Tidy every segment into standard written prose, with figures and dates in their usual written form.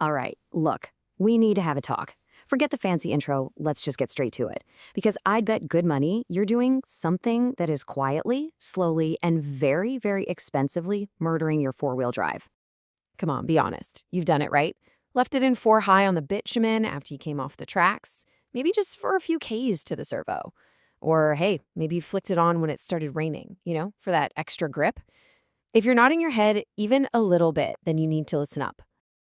All right, look, we need to have a talk. Forget the fancy intro, let's just get straight to it. Because I'd bet good money you're doing something that is quietly, slowly, and very, very expensively murdering your four-wheel drive. Come on, be honest. You've done it, right? Left it in 4 high on the bitumen after you came off the tracks. Maybe just for a few Ks to the servo. Or, hey, maybe you flicked it on when it started raining, for that extra grip. If you're nodding your head even a little bit, then you need to listen up.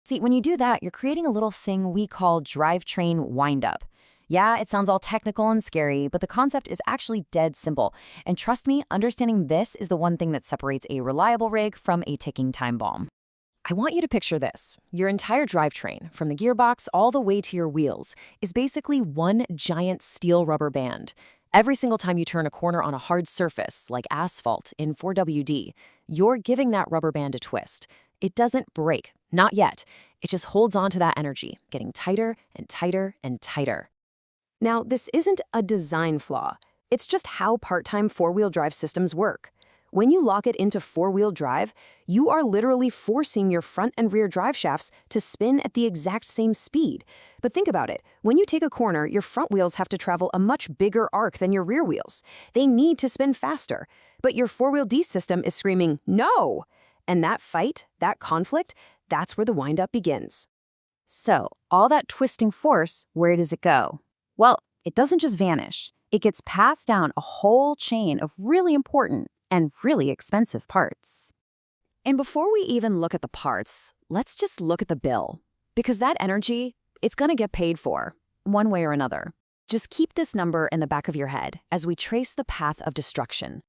See, when you do that, you're creating a little thing we call drivetrain windup. Yeah, it sounds all technical and scary, but the concept is actually dead simple. And trust me, understanding this is the one thing that separates a reliable rig from a ticking time bomb. I want you to picture this. Your entire drivetrain, from the gearbox all the way to your wheels, is basically one giant steel rubber band. Every single time you turn a corner on a hard surface, like asphalt in 4WD, you're giving that rubber band a twist. It doesn't break, not yet. It just holds on to that energy, getting tighter and tighter and tighter. Now, this isn't a design flaw. It's just how part-time four-wheel drive systems work. When you lock it into four-wheel drive, you are literally forcing your front and rear drive shafts to spin at the exact same speed. But think about it. When you take a corner, your front wheels have to travel a much bigger arc than your rear wheels. They need to spin faster. But your four-wheel D system is screaming, no! And that fight, that conflict, that's where the windup begins. So, all that twisting force, where does it go? Well, it doesn't just vanish. It gets passed down a whole chain of really important and really expensive parts. And before we even look at the parts, let's just look at the bill. Because that energy, it's gonna get paid for, one way or another. Just keep this number in the back of your head as we trace the path of destruction.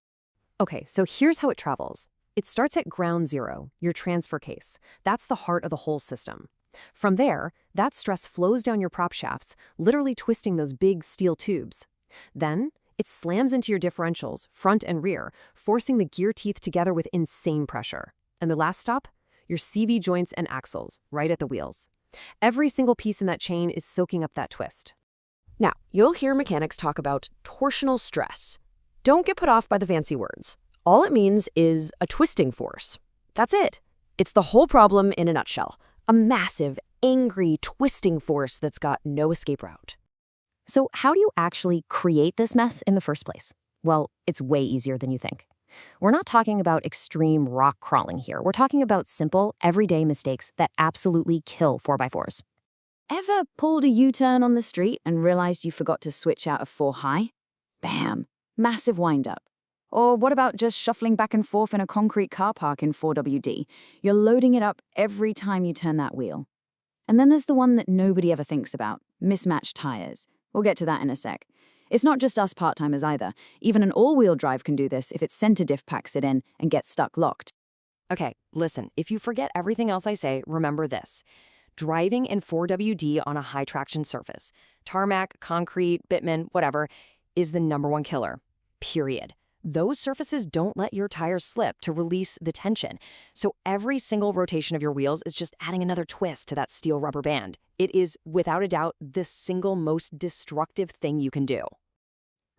Okay, so here's how it travels. It starts at ground zero, your transfer case. That's the heart of the whole system. From there, that stress flows down your prop shafts, literally twisting those big steel tubes. Then, it slams into your differentials, front and rear, forcing the gear teeth together with insane pressure. And the last stop? Your CV joints and axles, right at the wheels. Every single piece in that chain is soaking up that twist. Now, you'll hear mechanics talk about torsional stress. Don't get put off by the fancy words. All it means is a twisting force. That's it. It's the whole problem in a nutshell. A massive, angry, twisting force that's got no escape route. So how do you actually create this mess in the first place? Well, it's way easier than you think. We're not talking about extreme rock crawling here. We're talking about simple, everyday mistakes that absolutely kill 4x4s. Ever pulled a U-turn on the street and realized you forgot to switch out of 4 high? Bam! Massive windup. Or what about just shuffling back and forth in a concrete car park in 4WD? You're loading it up every time you turn that wheel. And then there's the one that nobody ever thinks about, mismatched tires. We'll get to that in a sec. It's not just us part-timers either. Even an all-wheel drive can do this if its center diff packs it in and gets stuck locked. Okay, listen, if you forget everything else I say, remember this. Driving in 4WD on a high-traction surface, tarmac, concrete, bitumen, whatever, is the #1 killer. Period. Those surfaces don't let your tires slip to release the tension. So every single rotation of your wheels is just adding another twist to that steel rubber band. It is, without a doubt, the single most destructive thing you can do.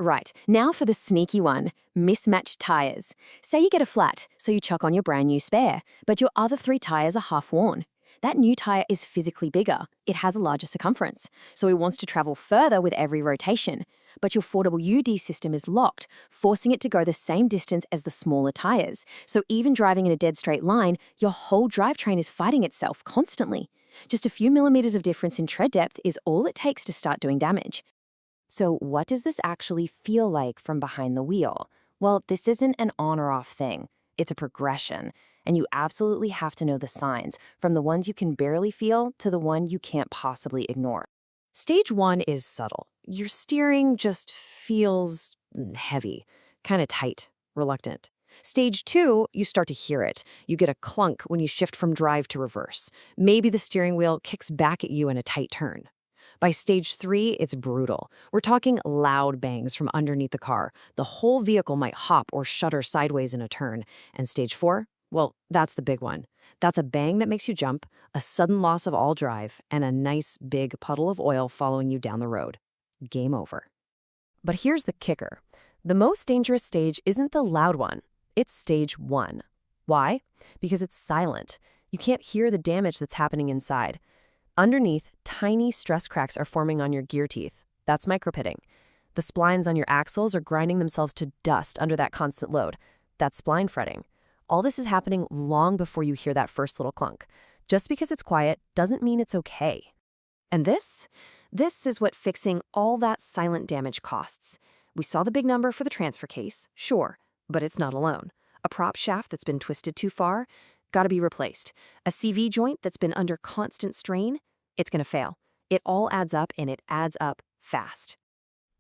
Right, now for the sneaky one, mismatched tires. Say you get a flat, so you chuck on your brand new spare, but your other 3 tires are half worn. That new tire is physically bigger. It has a larger circumference, so it wants to travel further with every rotation. But your 4WD system is locked, forcing it to go the same distance as the smaller tires. So even driving in a dead straight line, your whole drivetrain is fighting itself constantly. Just a few millimeters of difference in tread depth is all it takes to start doing damage. So what does this actually feel like from behind the wheel? Well, this isn't an on or off thing. It's a progression. And you absolutely have to know the signs, from the ones you can barely feel to the one you can't possibly ignore. Stage 1 is subtle. Your steering just feels heavy, kind of tight, reluctant. Stage 2, you start to hear it. You get a clunk when you shift from drive to reverse. Maybe the steering wheel kicks back at you in a tight turn. By stage 3, it's brutal. We're talking loud bangs from underneath the car. The whole vehicle might hop or shudder sideways in a turn. And stage 4? Well, that's the big one. That's a bang that makes you jump, a sudden loss of all drive, and a nice big puddle of oil following you down the road. Game over. But here's the kicker. The most dangerous stage isn't the loud one. It's stage 1. Why? Because it's silent. You can't hear the damage that's happening inside. Underneath, tiny stress cracks are forming on your gear teeth. That's micropitting. The splines on your axles are grinding themselves to dust under that constant load. That's spline fretting. All this is happening long before you hear that first little clunk. Just because it's quiet doesn't mean it's okay. And this is what fixing all that silent damage costs. We saw the big number for the transfer case, sure, but it's not alone. A prop shaft that's been twisted too far, gotta be replaced. A CV joint that's been under constant strain, it's gonna fail. It all adds up, and it adds up fast.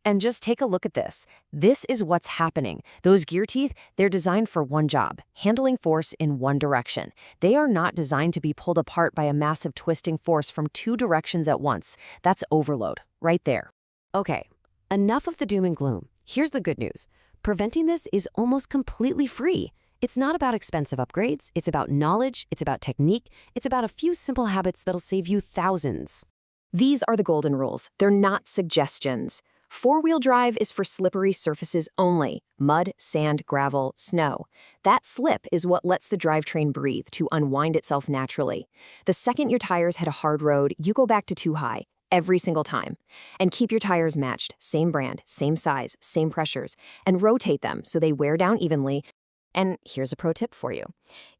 And just take a look at this. This is what's happening. Those gear teeth, they're designed for one job, handling force in one direction. They are not designed to be pulled apart by a massive twisting force from two directions at once. That's overload, right there. Okay, enough of the doom and gloom. Here's the good news. Preventing this is almost completely free. It's not about expensive upgrades. It's about knowledge. It's about technique. It's about a few simple habits that'll save you thousands. These are the golden rules. They're not suggestions. Four-wheel drive is for slippery surfaces only: mud, sand, gravel, snow. That slip is what lets the drivetrain breathe to unwind itself naturally. The second your tires hit a hard road, you go back to too high, every single time. And keep your tires matched, same brand, same size, same pressures, and rotate them so they wear down evenly. And here's a pro tip for you.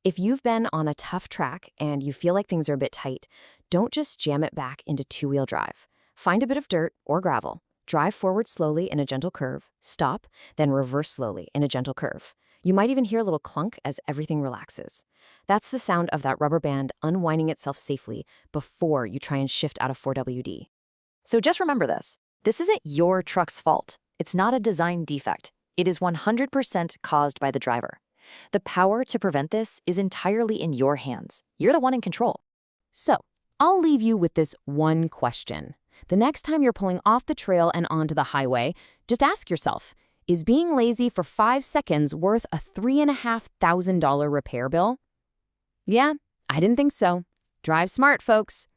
If you've been on a tough track and you feel like things are a bit tight, don't just jam it back into two-wheel drive. Find a bit of dirt or gravel. Drive forward slowly in a gentle curve, stop, then reverse slowly in a gentle curve. You might even hear a little clunk as everything relaxes. That's the sound of that rubber band unwinding itself safely before you try and shift out of 4WD. So just remember this. This isn't your truck's fault. It's not a design defect. It is 100% caused by the driver. The power to prevent this is entirely in your hands. You're the one in control. So, I'll leave you with this one question. The next time you're pulling off the trail and onto the highway, just ask yourself, is being lazy for 5 seconds worth a $3,500 repair bill? Yeah, I didn't think so. Drive smart, folks.